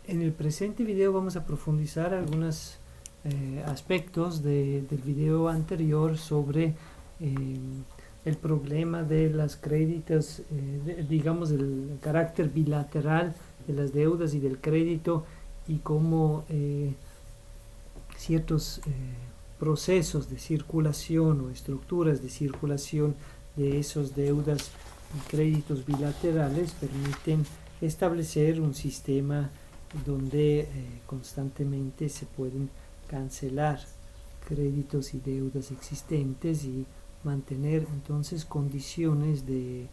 En el presente video vamos a profundizar algunos aspectos del video anterior sobre el problema de los créditos, digamos el carácter bilateral de las deudas y del crédito, y cómo ciertos procesos de circulación o estructuras de circulación de esas deudas y créditos bilaterales permiten establecer un sistema donde constantemente se pueden cancelar créditos y deudas existentes y mantener entonces condiciones de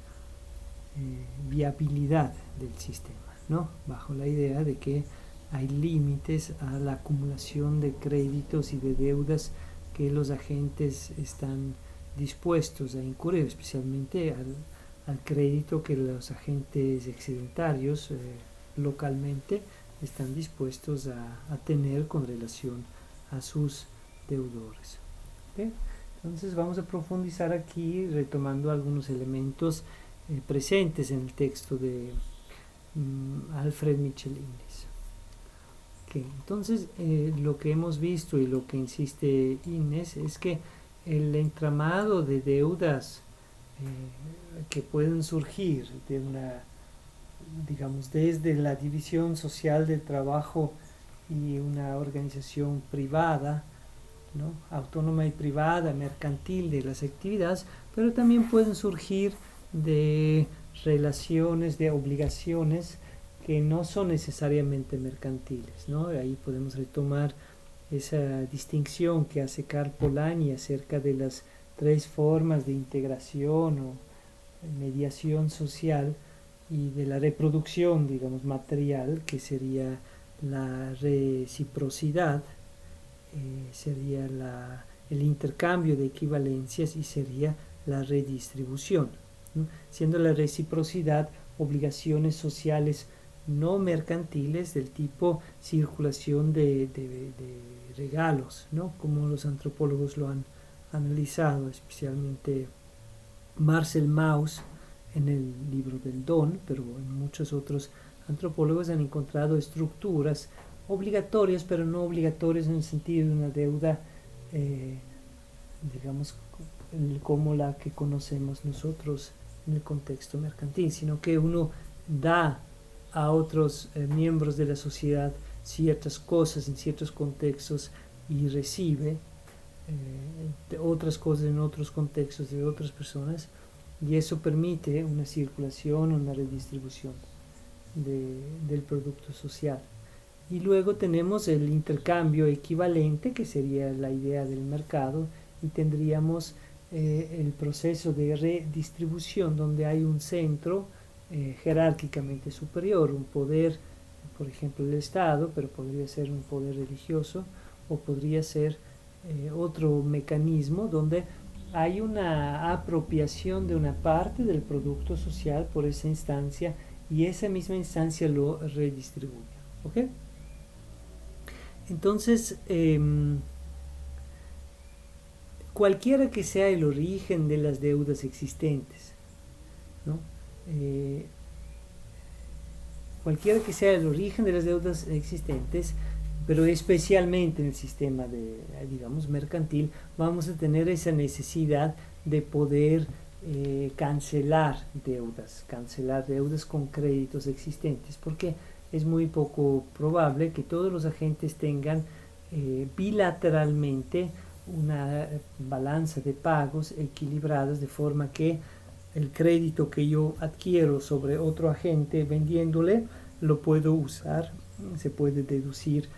viabilidad del sistema, ¿no? Bajo la idea de que hay límites a la acumulación de créditos y de deudas que los agentes están dispuestos a incurrir, especialmente al crédito que los agentes excedentarios localmente están dispuestos a tener con relación a sus deudores. ¿Okay? Entonces vamos a profundizar aquí retomando algunos elementos presentes en el texto de Alfred Michel-Innes. Okay. Entonces lo que hemos visto y lo que insiste Innes es que el entramado de deudas que pueden surgir de una, digamos, desde la división social del trabajo y una organización privada, ¿no? Autónoma y privada, mercantil de las actividades, pero también pueden surgir de relaciones, de obligaciones que no son necesariamente mercantiles, ¿no? Ahí podemos retomar esa distinción que hace Karl Polanyi acerca de las tres formas de integración o mediación social y de la reproducción, digamos, material, que sería la reciprocidad, sería el intercambio de equivalencias y sería la redistribución, ¿no? Siendo la reciprocidad obligaciones sociales no mercantiles del tipo circulación de regalos, ¿no? Como los antropólogos lo han analizado, especialmente Marcel Mauss en el libro del Don, pero en muchos otros antropólogos han encontrado estructuras obligatorias, pero no obligatorias en el sentido de una deuda, digamos, como la que conocemos nosotros en el contexto mercantil, sino que uno da a otros miembros de la sociedad ciertas cosas en ciertos contextos y recibe otras cosas en otros contextos de otras personas, y eso permite una circulación, una redistribución del producto social. Y luego tenemos el intercambio equivalente, que sería la idea del mercado, y tendríamos el proceso de redistribución donde hay un centro jerárquicamente superior, un poder, por ejemplo el Estado, pero podría ser un poder religioso o podría ser otro mecanismo donde hay una apropiación de una parte del producto social por esa instancia y esa misma instancia lo redistribuye. ¿Okay? Entonces, cualquiera que sea el origen de las deudas existentes, ¿no? Cualquiera que sea el origen de las deudas existentes, pero especialmente en el sistema de, digamos, mercantil, vamos a tener esa necesidad de poder cancelar deudas con créditos existentes, porque es muy poco probable que todos los agentes tengan bilateralmente una balanza de pagos equilibradas, de forma que el crédito que yo adquiero sobre otro agente vendiéndole lo puedo usar, se puede deducir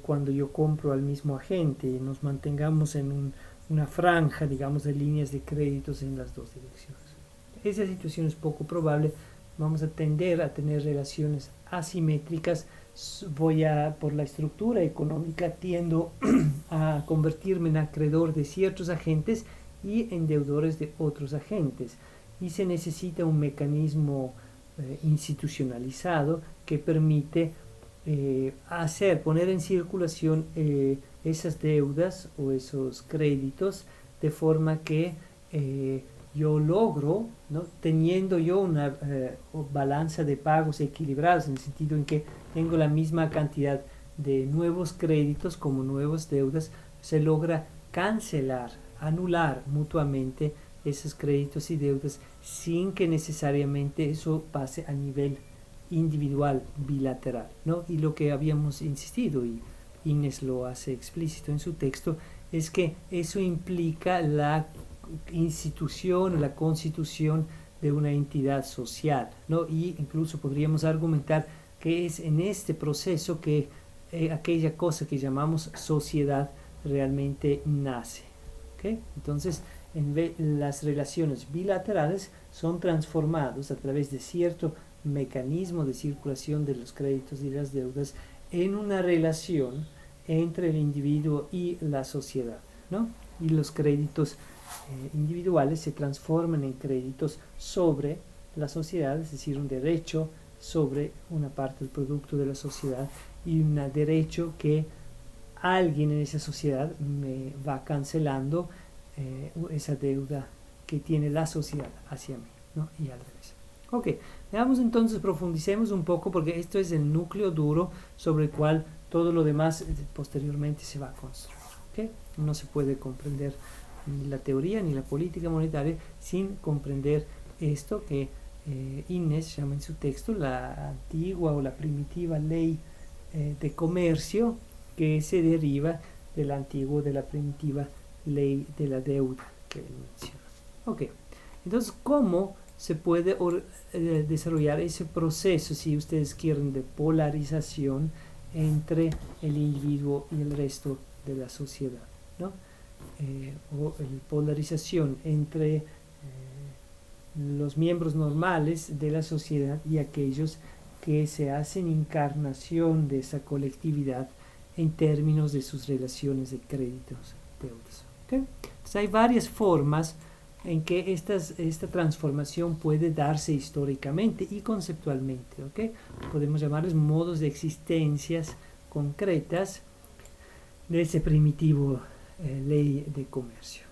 cuando yo compro al mismo agente y nos mantengamos en una franja, digamos, de líneas de créditos en las dos direcciones. Esa situación es poco probable. Vamos a tender a tener relaciones asimétricas. Por la estructura económica, tiendo a convertirme en acreedor de ciertos agentes y en deudores de otros agentes, y se necesita un mecanismo institucionalizado que permite poner en circulación esas deudas o esos créditos, de forma que yo logro, ¿no? Teniendo yo una balanza de pagos equilibrados, en el sentido en que tengo la misma cantidad de nuevos créditos como nuevas deudas, se logra cancelar, anular mutuamente esos créditos y deudas sin que necesariamente eso pase a nivel individual, bilateral, ¿no? Y lo que habíamos insistido, y Inés lo hace explícito en su texto, es que eso implica la institución, la constitución de una entidad social, ¿no? Y incluso podríamos argumentar que es en este proceso que aquella cosa que llamamos sociedad realmente nace, ¿okay? Entonces, las relaciones bilaterales son transformadas a través de cierto mecanismo de circulación de los créditos y las deudas en una relación entre el individuo y la sociedad, ¿no? Y los créditos individuales se transforman en créditos sobre la sociedad, es decir, un derecho sobre una parte del producto de la sociedad y un derecho que alguien en esa sociedad me va cancelando esa deuda que tiene la sociedad hacia mí, ¿no? Y al revés. Ok, veamos entonces, profundicemos un poco, porque esto es el núcleo duro sobre el cual todo lo demás posteriormente se va a construir. ¿Okay? No se puede comprender ni la teoría ni la política monetaria sin comprender esto que Inés llama en su texto la antigua o la primitiva ley de comercio, que se deriva de la antigua, de la primitiva ley de la deuda que él menciona. Ok, entonces, ¿cómo se puede desarrollar ese proceso, si ustedes quieren, de polarización entre el individuo y el resto de la sociedad, ¿no? O polarización entre los miembros normales de la sociedad y aquellos que se hacen encarnación de esa colectividad en términos de sus relaciones de créditos, deudas. ¿Okay? Entonces hay varias formas en que esta transformación puede darse históricamente y conceptualmente. ¿Okay? Podemos llamarles modos de existencias concretas de ese primitivo ley de comercio.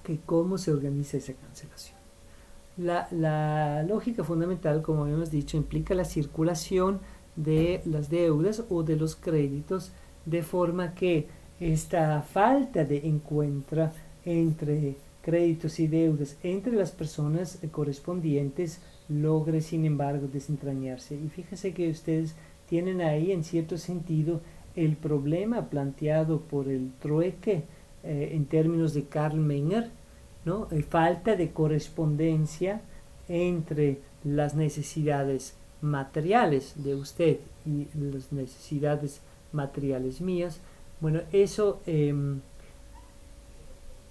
¿Okay? ¿Cómo se organiza esa cancelación? La lógica fundamental, como habíamos dicho, implica la circulación de las deudas o de los créditos, de forma que esta falta de encuentro entre créditos y deudas entre las personas correspondientes logre, sin embargo, desentrañarse. Y fíjense que ustedes tienen ahí, en cierto sentido, el problema planteado por el trueque en términos de Karl Menger, ¿no? Falta de correspondencia entre las necesidades materiales de usted y las necesidades materiales mías. Bueno, eso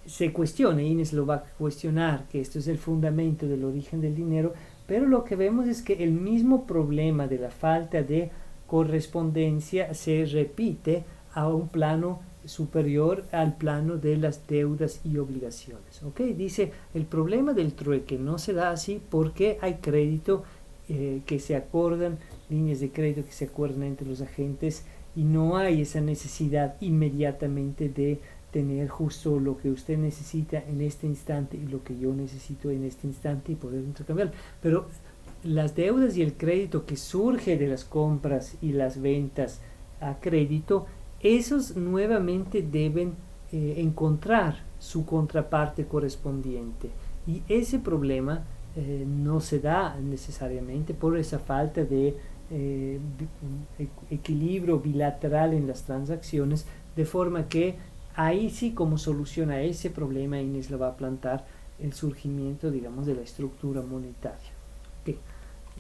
se cuestiona, Inés lo va a cuestionar, que esto es el fundamento del origen del dinero, pero lo que vemos es que el mismo problema de la falta de correspondencia se repite a un plano superior al plano de las deudas y obligaciones. ¿Okay? Dice, el problema del trueque no se da así porque hay crédito que se acordan, líneas de crédito que se acuerdan entre los agentes, y no hay esa necesidad inmediatamente de tener justo lo que usted necesita en este instante y lo que yo necesito en este instante y poder intercambiar. Pero las deudas y el crédito que surge de las compras y las ventas a crédito, esos nuevamente deben encontrar su contraparte correspondiente, y ese problema no se da necesariamente por esa falta de equilibrio bilateral en las transacciones, de forma que ahí sí, como solución a ese problema, Inés lo va a plantar el surgimiento, digamos, de la estructura monetaria. Okay.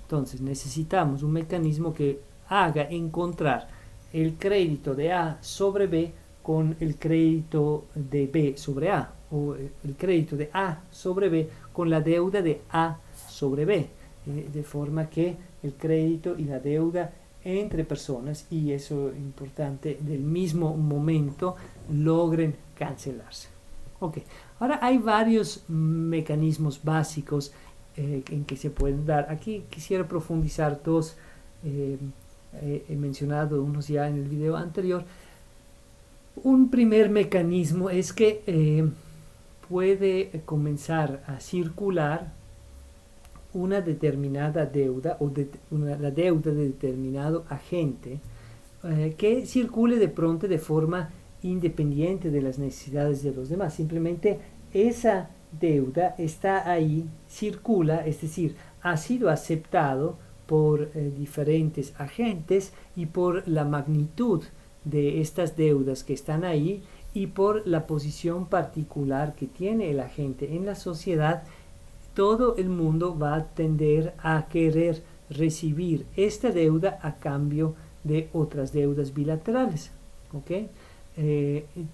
Entonces necesitamos un mecanismo que haga encontrar el crédito de A sobre B con el crédito de B sobre A, o el crédito de A sobre B con la deuda de A sobre B, de forma que el crédito y la deuda entre personas, y eso es importante, del mismo momento, logren cancelarse. Ok, ahora hay varios mecanismos básicos en que se pueden dar. Aquí quisiera profundizar dos. He mencionado unos ya en el video anterior. Un primer mecanismo es que puede comenzar a circular una determinada deuda o la deuda de determinado agente que circule de pronto de forma independiente de las necesidades de los demás. Simplemente esa deuda está ahí, circula, es decir, ha sido aceptado por diferentes agentes y por la magnitud de estas deudas que están ahí y por la posición particular que tiene el agente en la sociedad, todo el mundo va a tender a querer recibir esta deuda a cambio de otras deudas bilaterales. ¿Okay?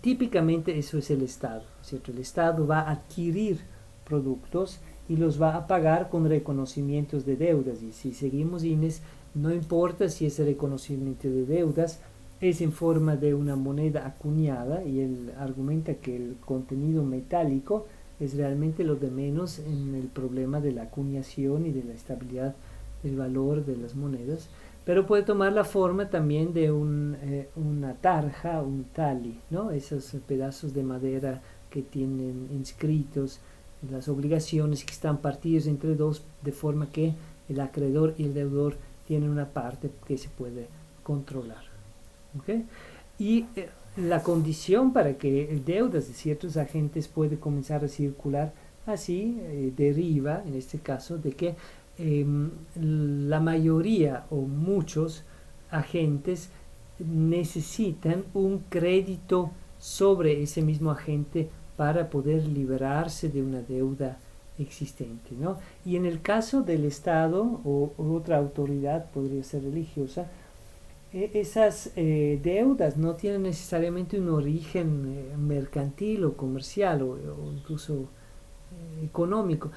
Típicamente eso es el Estado, ¿cierto? El Estado va a adquirir productos y los va a pagar con reconocimientos de deudas. Y si seguimos Inés, no importa si ese reconocimiento de deudas es en forma de una moneda acuñada, y él argumenta que el contenido metálico es realmente lo de menos en el problema de la acuñación y de la estabilidad del valor de las monedas, pero puede tomar la forma también de una tarja, un tali, ¿no? Esos pedazos de madera que tienen inscritos las obligaciones que están partidos entre dos, de forma que el acreedor y el deudor tienen una parte que se puede controlar. ¿Okay? Y la condición para que deudas de ciertos agentes puede comenzar a circular así deriva, en este caso, de que la mayoría o muchos agentes necesitan un crédito sobre ese mismo agente para poder liberarse de una deuda existente, ¿no? Y en el caso del Estado o otra autoridad, podría ser religiosa, esas deudas no tienen necesariamente un origen mercantil o comercial o incluso económico.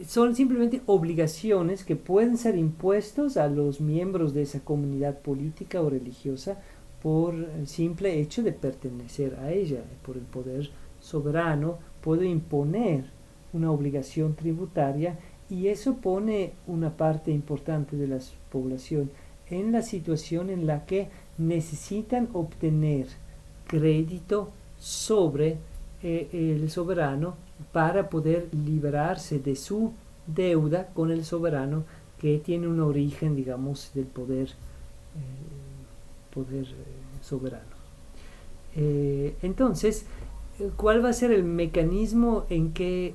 Son simplemente obligaciones que pueden ser impuestos a los miembros de esa comunidad política o religiosa por el simple hecho de pertenecer a ella. Por el poder soberano puede imponer una obligación tributaria, y eso pone una parte importante de la población en la situación en la que necesitan obtener crédito sobre el soberano para poder liberarse de su deuda con el soberano, que tiene un origen, digamos, del poder soberano. Entonces, ¿cuál va a ser el mecanismo en que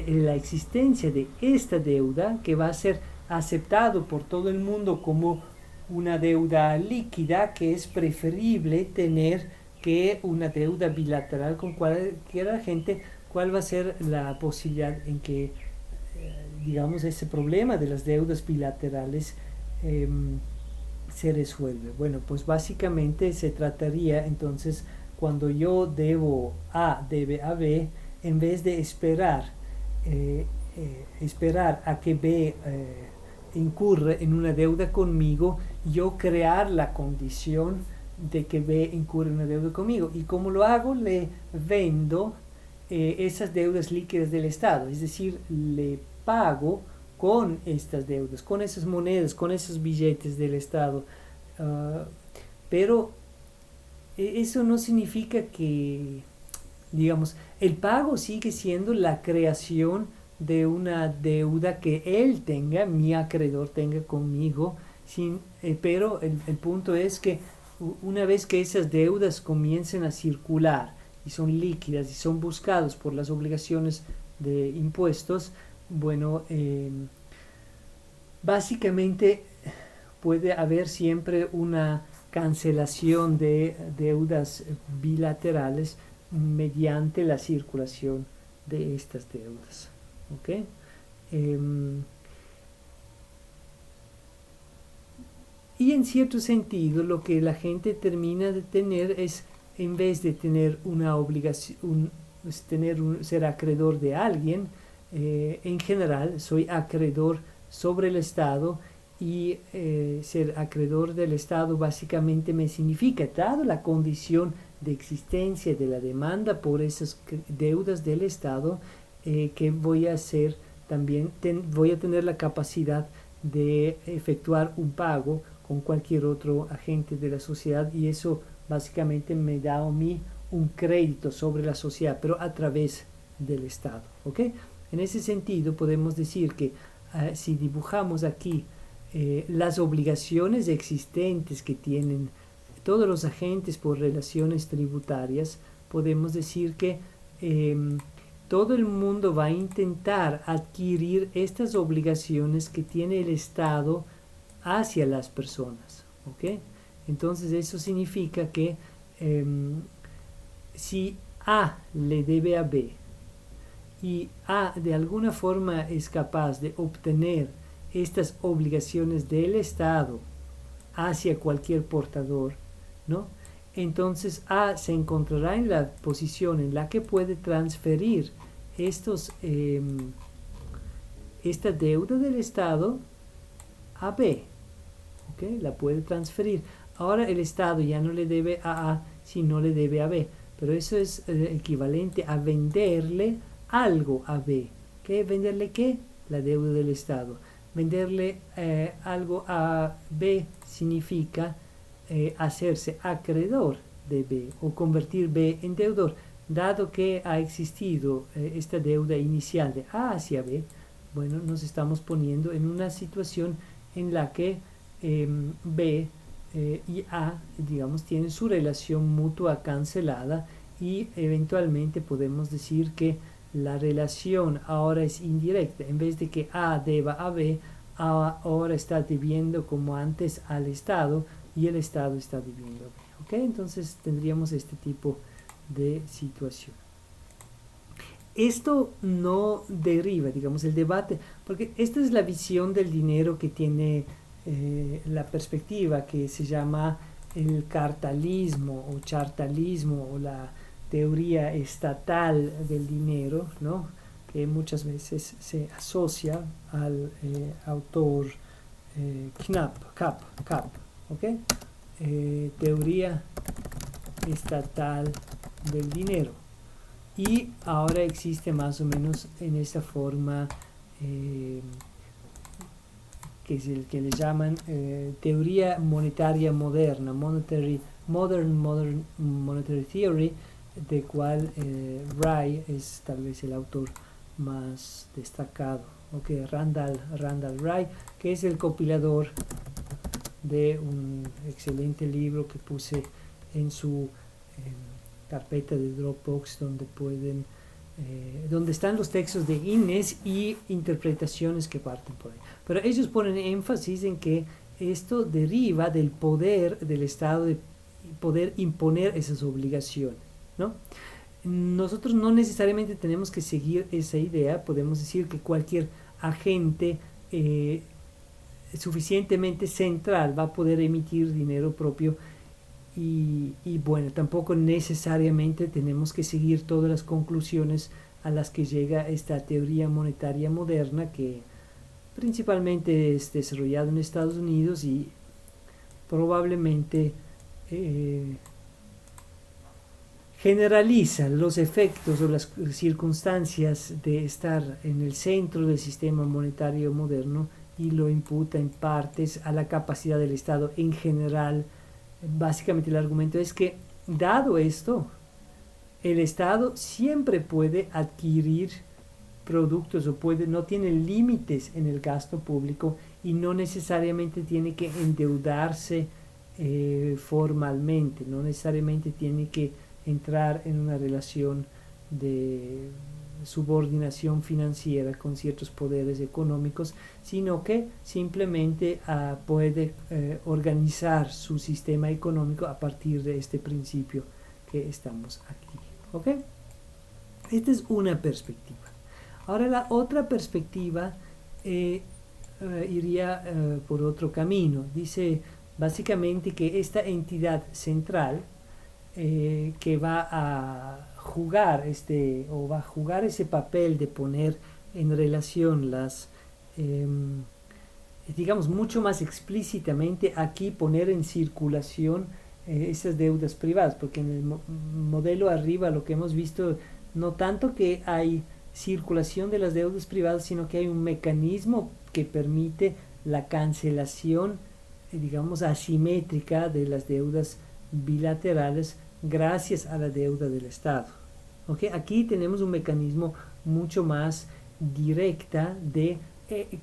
la existencia de esta deuda, que va a ser aceptado por todo el mundo como una deuda líquida, que es preferible tener que una deuda bilateral con cualquier agente, cuál va a ser la posibilidad en que digamos ese problema de las deudas bilaterales se resuelve? Bueno, pues básicamente se trataría entonces, cuando yo debo A debe a B, en vez de esperar a que B incurre en una deuda conmigo, yo crear la condición de que B incurre en una deuda conmigo. ¿Y cómo lo hago? Le vendo esas deudas líquidas del Estado, es decir, le pago con estas deudas, con esas monedas, con esos billetes del Estado. Pero eso no significa que, digamos, el pago sigue siendo la creación de una deuda que él tenga, mi acreedor tenga conmigo, pero el punto es que una vez que esas deudas comiencen a circular y son líquidas y son buscados por las obligaciones de impuestos, bueno, básicamente puede haber siempre una cancelación de deudas bilaterales mediante la circulación de estas deudas. ¿Okay? Y en cierto sentido lo que la gente termina de tener es, en vez de tener una obligación, ser acreedor de alguien, en general soy acreedor sobre el Estado, y ser acreedor del Estado básicamente me significa, dado la condición de existencia de la demanda por esas deudas del Estado, que voy a hacer también, voy a tener la capacidad de efectuar un pago con cualquier otro agente de la sociedad, y eso básicamente me da a mí un crédito sobre la sociedad, pero a través del Estado. ¿Ok? En ese sentido podemos decir que si dibujamos aquí las obligaciones existentes que tienen todos los agentes por relaciones tributarias, podemos decir que todo el mundo va a intentar adquirir estas obligaciones que tiene el Estado hacia las personas. ¿Ok? Entonces eso significa que si A le debe a B y A de alguna forma es capaz de obtener estas obligaciones del Estado hacia cualquier portador, ¿no? Entonces A se encontrará en la posición en la que puede transferir esta deuda del Estado a B. ¿Ok? La puede transferir. Ahora el Estado ya no le debe a sino le debe a B. Pero eso es equivalente a venderle algo a B. ¿Qué? ¿Venderle qué? La deuda del Estado. Venderle algo a B significa hacerse acreedor de B o convertir B en deudor. Dado que ha existido esta deuda inicial de A hacia B, bueno, nos estamos poniendo en una situación en la que B y A, digamos, tienen su relación mutua cancelada y eventualmente podemos decir que la relación ahora es indirecta. En vez de que A deba a B, A ahora está debiendo como antes al Estado y el Estado está debiendo a B. ¿Ok? Entonces tendríamos este tipo de situación. Esto no deriva, digamos, el debate, porque esta es la visión del dinero que tiene la perspectiva que se llama el cartalismo o chartalismo o la teoría estatal del dinero, ¿no? Que muchas veces se asocia al autor Kapp, ¿ok? Teoría estatal del dinero. Y ahora existe más o menos en esa forma que es el que le llaman teoría monetaria moderna, modern monetary theory, de cual Wright es tal vez el autor más destacado, okay, Randall Wright, que es el compilador de un excelente libro que puse en su carpeta de Dropbox, donde están los textos de Innes y interpretaciones que parten por ahí. Pero ellos ponen énfasis en que esto deriva del poder del Estado de poder imponer esas obligaciones, ¿no? Nosotros no necesariamente tenemos que seguir esa idea. Podemos decir que cualquier agente suficientemente central va a poder emitir dinero propio y bueno, tampoco necesariamente tenemos que seguir todas las conclusiones a las que llega esta teoría monetaria moderna, que principalmente es desarrollada en Estados Unidos y probablemente generaliza los efectos o las circunstancias de estar en el centro del sistema monetario moderno y lo imputa en partes a la capacidad del Estado en general. Básicamente el argumento es que, dado esto, el Estado siempre puede adquirir productos o no tiene límites en el gasto público y no necesariamente tiene que endeudarse formalmente, no necesariamente tiene que entrar en una relación de subordinación financiera con ciertos poderes económicos, sino que simplemente puede organizar su sistema económico a partir de este principio que estamos aquí. ¿Ok? Esta es una perspectiva. Ahora la otra perspectiva iría por otro camino. Dice básicamente que esta entidad central que va a jugar ese papel de poner en relación las digamos mucho más explícitamente aquí poner en circulación esas deudas privadas, porque en el modelo arriba lo que hemos visto no tanto que hay circulación de las deudas privadas, sino que hay un mecanismo que permite la cancelación digamos asimétrica de las deudas bilaterales gracias a la deuda del Estado. ¿Okay? Aquí tenemos un mecanismo mucho más directa de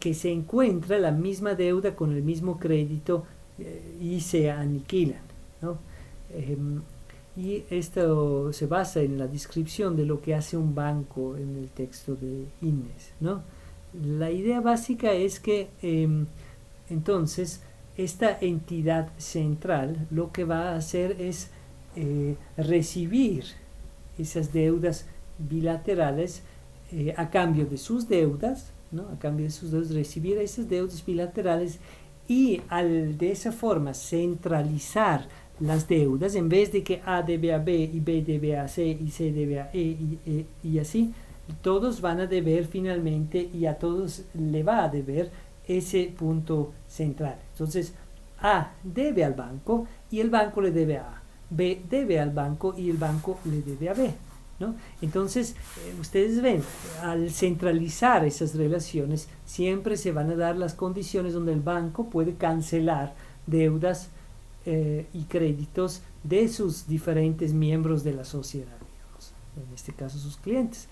que se encuentra la misma deuda con el mismo crédito y se aniquilan, ¿no? Y esto se basa en la descripción de lo que hace un banco en el texto de Innes, ¿no? La idea básica es que entonces esta entidad central lo que va a hacer es recibir esas deudas bilaterales a cambio de sus deudas, ¿no? A cambio de sus deudas, recibir esas deudas bilaterales y de esa forma centralizar las deudas, en vez de que A debe a B y B debe a C y C debe a y así, todos van a deber finalmente y a todos le va a deber ese punto central. Entonces, A debe al banco y el banco le debe a A. B debe al banco y el banco le debe a B, ¿no? Entonces, ustedes ven, al centralizar esas relaciones, siempre se van a dar las condiciones donde el banco puede cancelar deudas y créditos de sus diferentes miembros de la sociedad, digamos, en este caso sus clientes.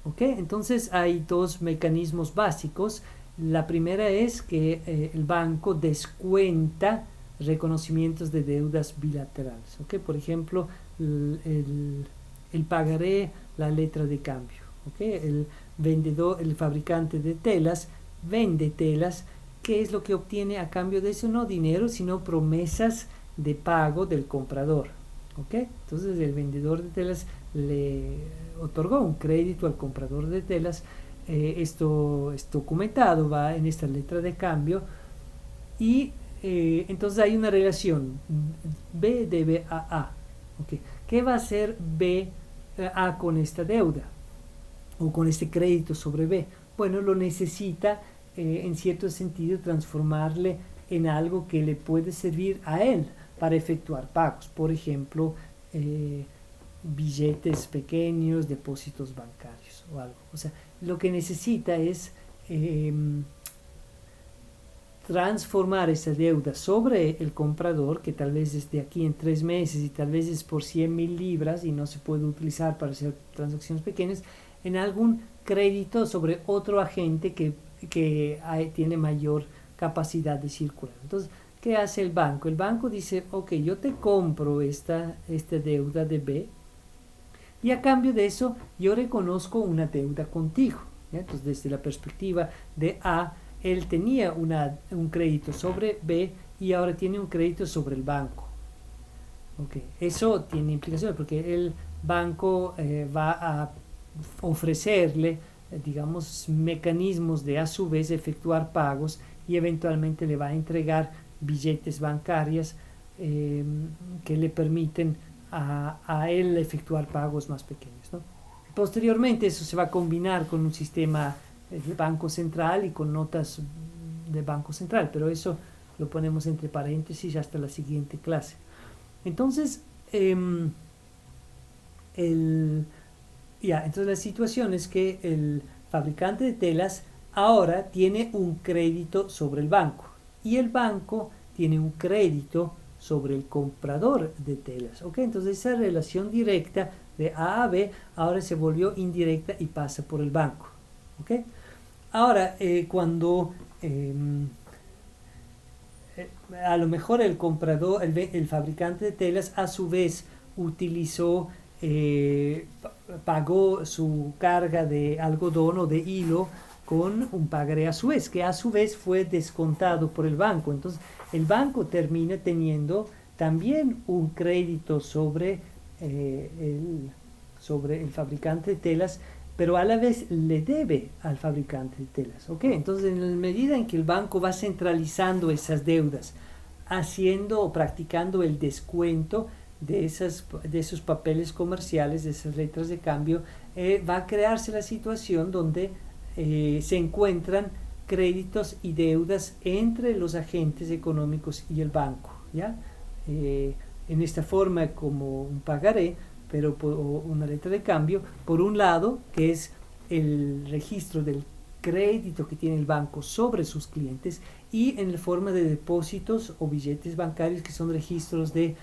¿Ok? Entonces hay dos mecanismos básicos. La primera es que el banco descuenta reconocimientos de deudas bilaterales. ¿Ok? Por ejemplo, el pagaré, la letra de cambio. ¿Ok? El vendedor, el fabricante de telas, vende telas. ¿Qué es lo que obtiene a cambio de eso? No dinero, sino promesas de pago del comprador. ¿Ok? Entonces el vendedor de telas le otorgó un crédito al comprador de telas. Esto es documentado, va en esta letra de cambio y entonces hay una relación. B debe a A. ¿Okay? ¿Qué va a hacer A con esta deuda o con este crédito sobre B? Bueno, lo necesita en cierto sentido transformarle en algo que le puede servir a él para efectuar pagos, por ejemplo billetes pequeños, depósitos bancarios o algo. O sea, lo que necesita es transformar esa deuda sobre el comprador, que tal vez es de aquí en 3 meses y tal vez es por 100.000 libras y no se puede utilizar para hacer transacciones pequeñas, en algún crédito sobre otro agente que tiene mayor capacidad de circular. Entonces, ¿qué hace el banco? El banco dice, ok, yo te compro esta deuda de B y a cambio de eso yo reconozco una deuda contigo. ¿Ya? Entonces, desde la perspectiva de A, él tenía un crédito sobre B y ahora tiene un crédito sobre el banco. Okay. Eso tiene implicaciones porque el banco va a ofrecerle, digamos, mecanismos de a su vez efectuar pagos y eventualmente le va a entregar billetes bancarios que le permiten a él efectuar pagos más pequeños, ¿no? Posteriormente eso se va a combinar con un sistema de banco central y con notas de banco central, pero eso lo ponemos entre paréntesis hasta la siguiente clase. Entonces, entonces la situación es que el fabricante de telas ahora tiene un crédito sobre el banco y el banco tiene un crédito sobre el comprador de telas. ¿Okay? Entonces esa relación directa de A a B ahora se volvió indirecta y pasa por el banco. ¿Okay? Ahora, cuando a lo mejor el comprador, el fabricante de telas a su vez utilizó, pagó su carga de algodón o de hilo con un pagaré a su vez, que a su vez fue descontado por el banco. Entonces el banco termina teniendo también un crédito sobre el fabricante de telas, pero a la vez le debe al fabricante de telas. ¿Okay? Entonces, en la medida en que el banco va centralizando esas deudas, haciendo o practicando el descuento de esos papeles comerciales, de esas letras de cambio, va a crearse la situación donde se encuentran créditos y deudas entre los agentes económicos y el banco, ¿ya? En esta forma como un pagaré, pero por una letra de cambio, por un lado, que es el registro del crédito que tiene el banco sobre sus clientes, y en la forma de depósitos o billetes bancarios, que son registros de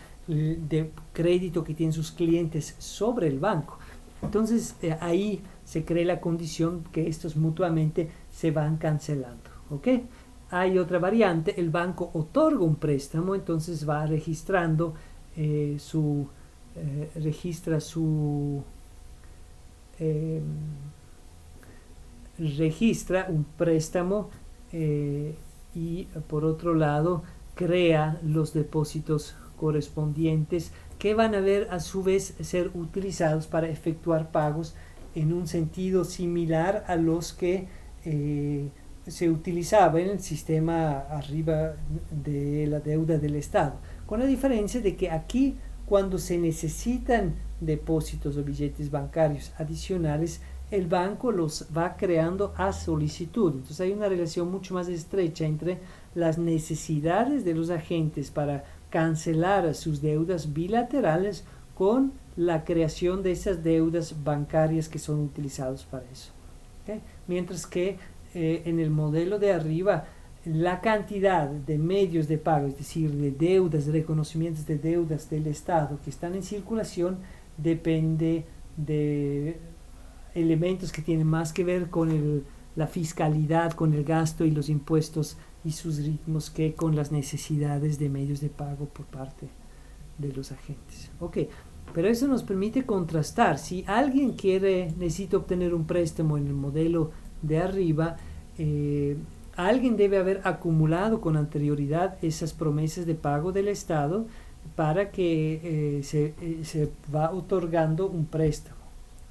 crédito que tienen sus clientes sobre el banco. Entonces ahí se crea la condición que estos mutuamente se van cancelando, ¿ok? Hay otra variante, el banco otorga un préstamo, entonces va registrando registra un préstamo y por otro lado crea los depósitos correspondientes que van a ver a su vez ser utilizados para efectuar pagos en un sentido similar a los que se utilizaba en el sistema arriba de la deuda del Estado, con la diferencia de que aquí cuando se necesitan depósitos o billetes bancarios adicionales, el banco los va creando a solicitud. Entonces hay una relación mucho más estrecha entre las necesidades de los agentes para cancelar sus deudas bilaterales con la creación de esas deudas bancarias que son utilizadas para eso. ¿Okay? Mientras que en el modelo de arriba, la cantidad de medios de pago, es decir, de deudas, de reconocimientos de deudas del Estado que están en circulación, depende de elementos que tienen más que ver con la fiscalidad, con el gasto y los impuestos y sus ritmos que con las necesidades de medios de pago por parte de los agentes. Ok, pero eso nos permite contrastar. Si alguien necesita obtener un préstamo en el modelo de arriba, alguien debe haber acumulado con anterioridad esas promesas de pago del Estado para que se va otorgando un préstamo.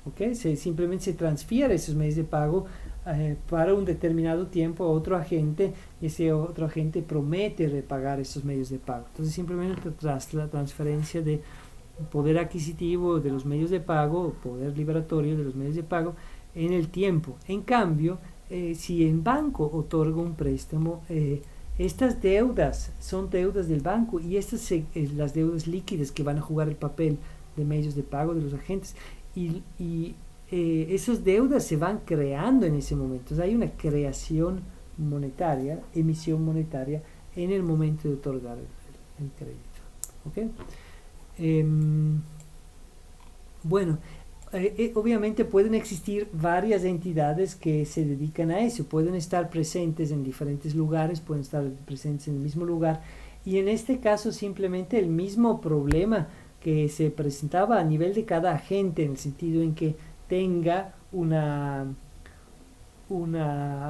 ¿Okay? Simplemente se transfiere esos medios de pago para un determinado tiempo a otro agente y ese otro agente promete repagar esos medios de pago. Entonces simplemente tras la transferencia de poder adquisitivo de los medios de pago, poder liberatorio de los medios de pago en el tiempo. En cambio, si el banco otorga un préstamo, estas deudas son deudas del banco y estas las deudas líquidas que van a jugar el papel de medios de pago de los agentes y esas deudas se van creando en ese momento. Entonces hay una creación monetaria, emisión monetaria en el momento de otorgar el crédito. ¿Okay? Bueno, obviamente pueden existir varias entidades que se dedican a eso, pueden estar presentes en diferentes lugares, pueden estar presentes en el mismo lugar y en este caso simplemente el mismo problema que se presentaba a nivel de cada agente, en el sentido en que tenga una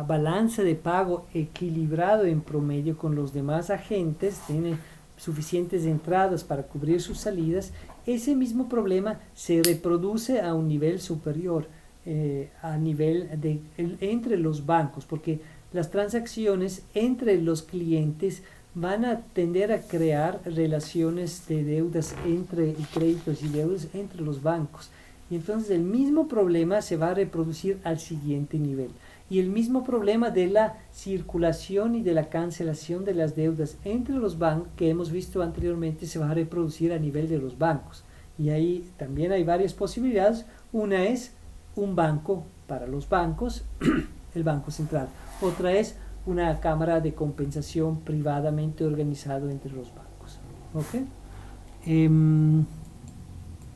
balanza de pago equilibrado en promedio con los demás agentes, tiene suficientes entradas para cubrir sus salidas, ese mismo problema se reproduce a un nivel superior, a nivel entre los bancos, porque las transacciones entre los clientes van a tender a crear relaciones de deudas y créditos y deudas entre los bancos. Y entonces el mismo problema se va a reproducir al siguiente nivel. Y el mismo problema de la circulación y de la cancelación de las deudas entre los bancos que hemos visto anteriormente se va a reproducir a nivel de los bancos. Y ahí también hay varias posibilidades. Una es un banco para los bancos, el Banco Central. Otra es una cámara de compensación privadamente organizado entre los bancos. ¿Okay?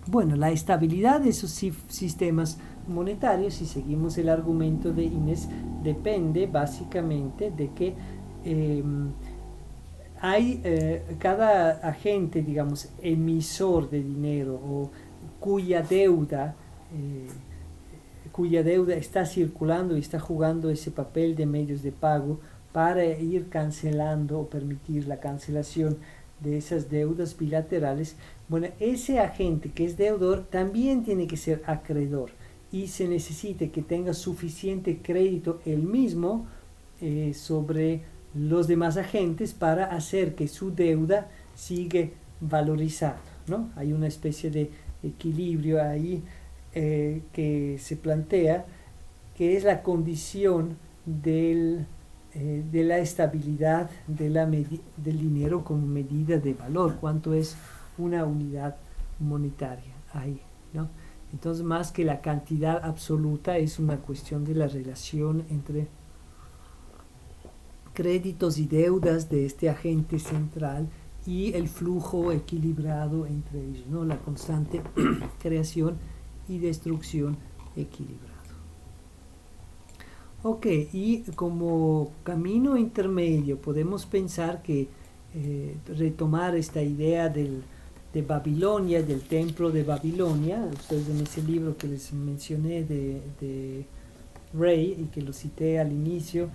Bueno, la estabilidad de esos sistemas monetarios, si seguimos el argumento de Inés, depende básicamente de que cada agente, digamos, emisor de dinero o cuya deuda está circulando y está jugando ese papel de medios de pago para ir cancelando o permitir la cancelación de esas deudas bilaterales. Bueno, ese agente que es deudor también tiene que ser acreedor y se necesita que tenga suficiente crédito él mismo sobre los demás agentes para hacer que su deuda siga valorizando, ¿no? Hay una especie de equilibrio ahí que se plantea, que es la condición de la estabilidad del dinero como medida de valor, cuánto es una unidad monetaria ahí, ¿no? Entonces, más que la cantidad absoluta, es una cuestión de la relación entre créditos y deudas de este agente central y el flujo equilibrado entre ellos, ¿no? La constante creación y destrucción equilibrado. Ok, y como camino intermedio podemos pensar que retomar esta idea de Babilonia, del templo de Babilonia. Ustedes en ese libro que les mencioné de Ray y que lo cité al inicio,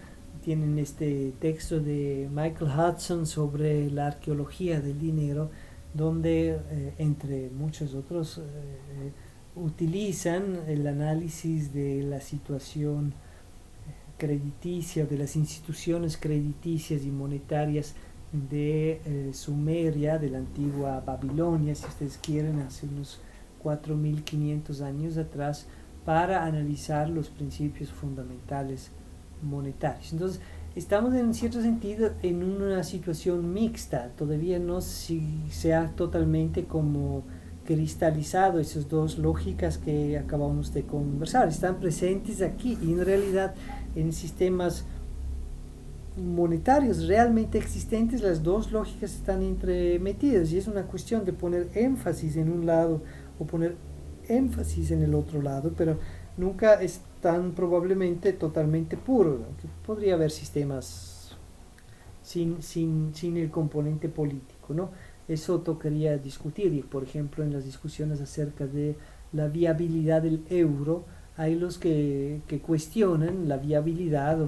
tienen este texto de Michael Hudson sobre la arqueología del dinero, donde entre muchos otros utilizan el análisis de la situación crediticia, de las instituciones crediticias y monetarias de Sumeria, de la antigua Babilonia, si ustedes quieren, hace unos 4500 años atrás, para analizar los principios fundamentales monetarios. Entonces, estamos en cierto sentido en una situación mixta, todavía no se ha totalmente como cristalizado esas dos lógicas que acabamos de conversar, están presentes aquí y en realidad en sistemas monetarios realmente existentes las dos lógicas están entremetidas y es una cuestión de poner énfasis en un lado o poner énfasis en el otro lado, pero nunca es tan probablemente totalmente puro, ¿no? Podría haber sistemas sin el componente político, ¿no? Eso tocaría discutir, y por ejemplo en las discusiones acerca de la viabilidad del euro hay los que cuestionan la viabilidad o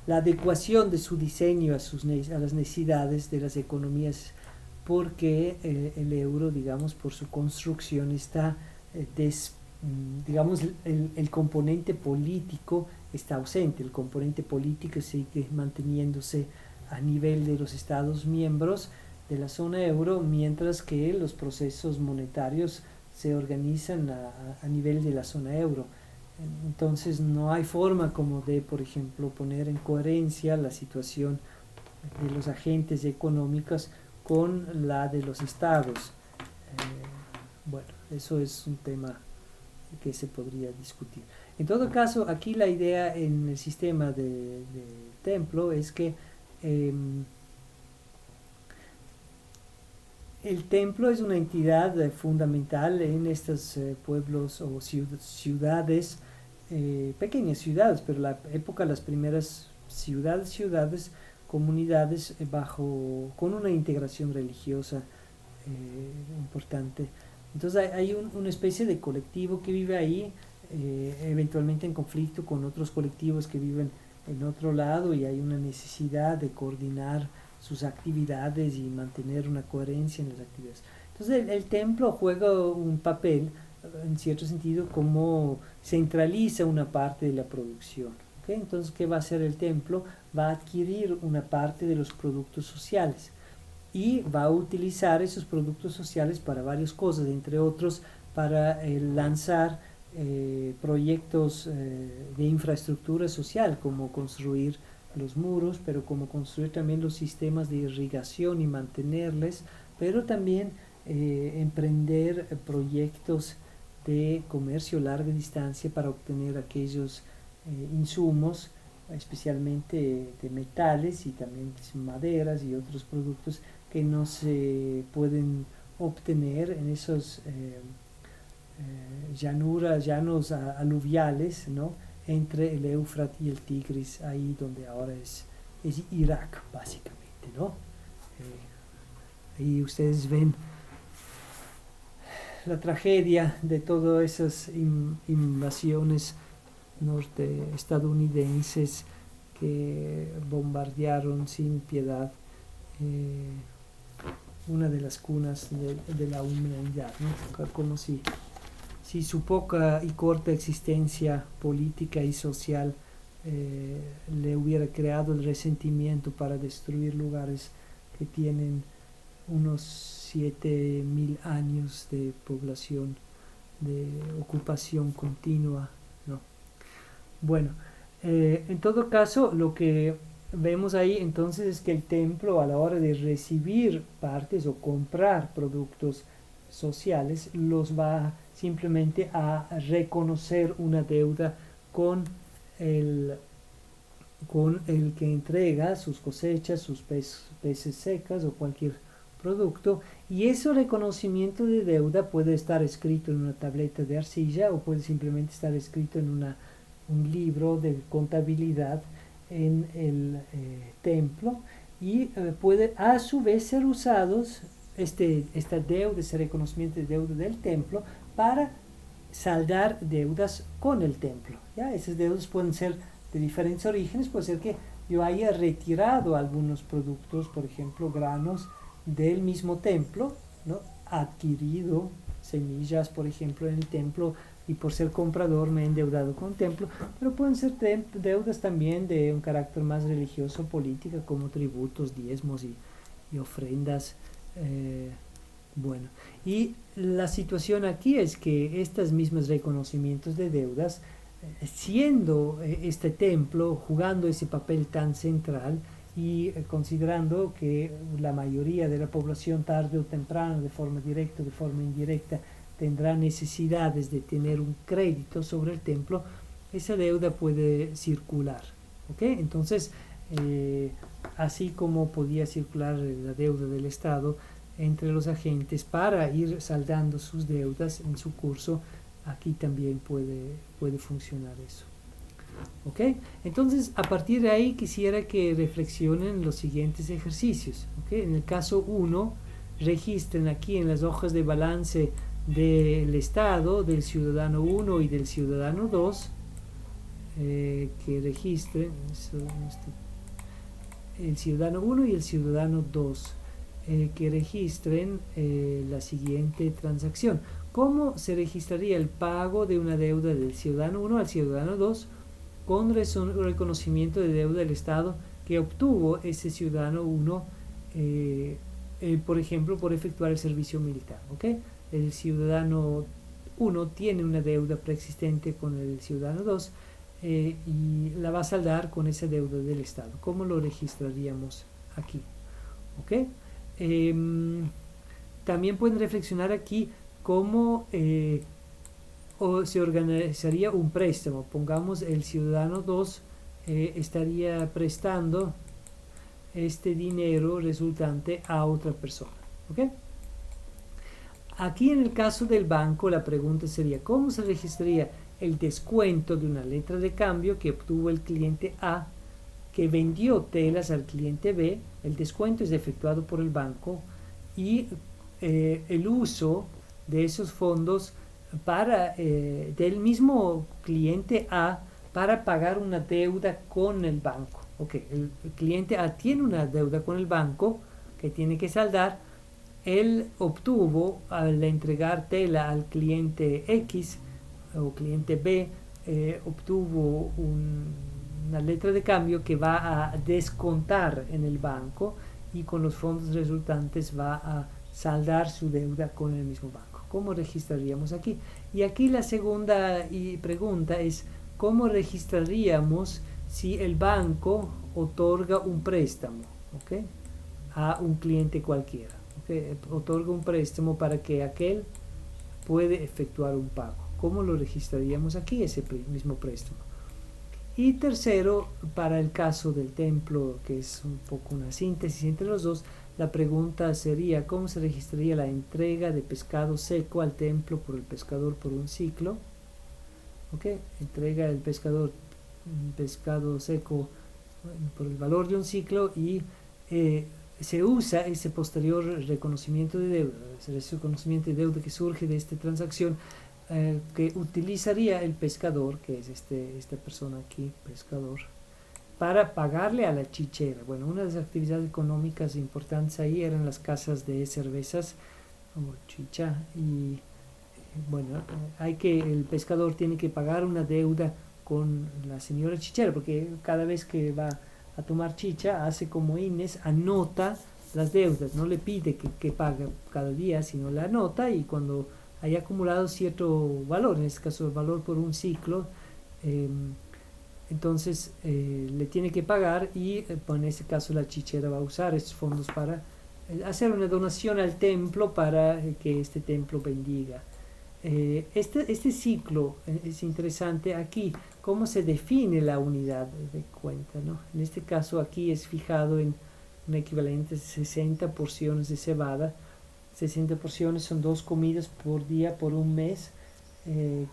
la adecuación de su diseño a las necesidades de las economías, porque el euro, digamos, por su construcción está digamos, el componente político está ausente, el componente político sigue manteniéndose a nivel de los estados miembros de la zona euro, mientras que los procesos monetarios se organizan a nivel de la zona euro. Entonces no hay forma como de, por ejemplo, poner en coherencia la situación de los agentes económicos con la de los estados. Bueno, eso es un tema que se podría discutir. En todo caso, aquí la idea en el sistema de templo es que el templo es una entidad fundamental en estos pueblos o ciudades, pequeñas ciudades, pero la época, las primeras ciudades, comunidades con una integración religiosa importante. Entonces hay una especie de colectivo que vive ahí, eventualmente en conflicto con otros colectivos que viven en otro lado, y hay una necesidad de coordinar sus actividades y mantener una coherencia en las actividades. Entonces el templo juega un papel, en cierto sentido, como centraliza una parte de la producción. ¿Okay? Entonces, ¿qué va a hacer el templo? Va a adquirir una parte de los productos sociales y va a utilizar esos productos sociales para varias cosas, entre otros para lanzar proyectos de infraestructura social, como construir los muros, pero como construir también los sistemas de irrigación y mantenerles, pero también emprender proyectos de comercio a larga distancia para obtener aquellos insumos, especialmente de metales y también maderas y otros productos que no se pueden obtener en esos llanos aluviales, ¿no? Entre el Éufrates y el Tigris, ahí donde ahora es Irak, básicamente, ¿no? Ahí ustedes ven la tragedia de todas esas invasiones estadounidenses que bombardearon sin piedad una de las cunas de la humanidad, ¿no? Como si su poca y corta existencia política y social le hubiera creado el resentimiento para destruir lugares que tienen unos 7000 años de población, de ocupación continua, ¿no? Bueno, en todo caso, lo que vemos ahí entonces es que el templo, a la hora de recibir partes o comprar productos sociales, los va simplemente a reconocer una deuda con el que entrega sus cosechas, sus peces secas o cualquier producto, y ese reconocimiento de deuda puede estar escrito en una tableta de arcilla o puede simplemente estar escrito en un libro de contabilidad en el templo, y puede a su vez ser usados esta deuda, ese reconocimiento de deuda del templo, para saldar deudas con el templo. ¿Ya? Esas deudas pueden ser de diferentes orígenes. Puede ser que yo haya retirado algunos productos, por ejemplo granos, del mismo templo, ¿no? Adquirido semillas, por ejemplo, en el templo, y por ser comprador me he endeudado con el templo, pero pueden ser deudas también de un carácter más religioso, política, como tributos, diezmos y ofrendas. Bueno, y la situación aquí es que estos mismos reconocimientos de deudas, siendo este templo jugando ese papel tan central, y considerando que la mayoría de la población tarde o temprano, de forma directa o de forma indirecta, tendrá necesidades de tener un crédito sobre el templo, esa deuda puede circular. ¿Ok? Entonces, así como podía circular la deuda del Estado entre los agentes para ir saldando sus deudas en su curso, aquí también puede funcionar eso. ¿Ok? Entonces, a partir de ahí quisiera que reflexionen los siguientes ejercicios. ¿Ok? En el caso 1, registren aquí en las hojas de balance del Estado, del ciudadano 1 y del ciudadano 2, que registren el ciudadano 1 y el ciudadano 2, que registren la siguiente transacción. ¿Cómo se registraría el pago de una deuda del ciudadano 1 al ciudadano 2 con reconocimiento de deuda del Estado que obtuvo ese ciudadano 1, por ejemplo, por efectuar el servicio militar? ¿Okay? El ciudadano 1 tiene una deuda preexistente con el ciudadano 2, y la va a saldar con esa deuda del Estado. ¿Cómo lo registraríamos aquí? ¿Okay? También pueden reflexionar aquí cómo se organizaría un préstamo. Pongamos, el ciudadano 2 estaría prestando este dinero resultante a otra persona. ¿Okay? Aquí en el caso del banco, la pregunta sería: ¿cómo se registraría el descuento de una letra de cambio que obtuvo el cliente A, que vendió telas al cliente B? El descuento es efectuado por el banco, y el uso de esos fondos del mismo cliente A para pagar una deuda con el banco. Okay, el cliente A tiene una deuda con el banco que tiene que saldar. Él obtuvo, al entregar tela al cliente X o cliente B, obtuvo una letra de cambio que va a descontar en el banco, y con los fondos resultantes va a saldar su deuda con el mismo banco. ¿Cómo registraríamos aquí? Y aquí la segunda pregunta es: ¿cómo registraríamos si el banco otorga un préstamo, ¿okay?, a un cliente cualquiera? ¿Okay? Otorga un préstamo para que aquel puede efectuar un pago. ¿Cómo lo registraríamos aquí, ese mismo préstamo? Y tercero, para el caso del templo, que es un poco una síntesis entre los dos, la pregunta sería: ¿cómo se registraría la entrega de pescado seco al templo por el pescador por un ciclo? ¿Okay? Entrega el pescador pescado seco por el valor de un ciclo, y se usa ese posterior reconocimiento de deuda, ese reconocimiento de deuda que surge de esta transacción, que utilizaría el pescador, que es esta persona aquí, pescador, para pagarle a la chichera. Bueno, una de las actividades económicas importantes ahí eran las casas de cervezas o chicha, y bueno, el pescador tiene que pagar una deuda con la señora chichera, porque cada vez que va a tomar chicha hace como Inés, anota las deudas, no le pide que pague cada día, sino la anota, y cuando haya acumulado cierto valor, en este caso el valor por un ciclo, entonces le tiene que pagar, y en este caso la chichera va a usar estos fondos para hacer una donación al templo para que este templo bendiga. Este ciclo es interesante aquí, cómo se define la unidad de cuenta, ¿no? En este caso aquí es fijado en un equivalente de 60 porciones de cebada. 60 porciones son 2 comidas por día por un mes,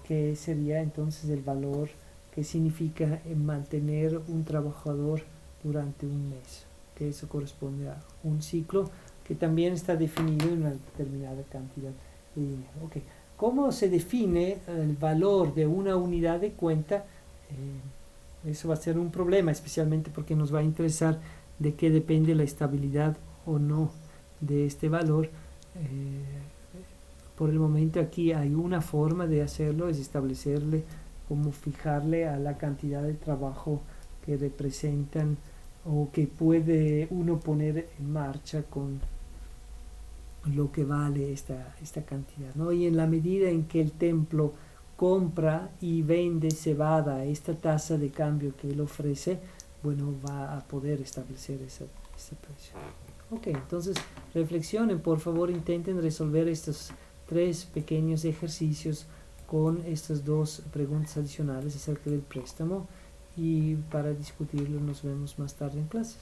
que sería entonces el valor que significa mantener un trabajador durante un mes, que eso corresponde a un ciclo que también está definido en una determinada cantidad de dinero. Okay. ¿Cómo se define el valor de una unidad de cuenta? Eso va a ser un problema, especialmente porque nos va a interesar de qué depende la estabilidad o no de este valor. Por el momento aquí hay una forma de hacerlo, es establecerle como fijarle a la cantidad de trabajo que representan o que puede uno poner en marcha con lo que vale esta cantidad, ¿no? Y en la medida en que el templo compra y vende cebada a esta tasa de cambio que él ofrece, bueno, va a poder establecer ese precio. Ok, entonces reflexionen, por favor, intenten resolver estos 3 pequeños ejercicios con estas 2 preguntas adicionales acerca del préstamo, y para discutirlo nos vemos más tarde en clases.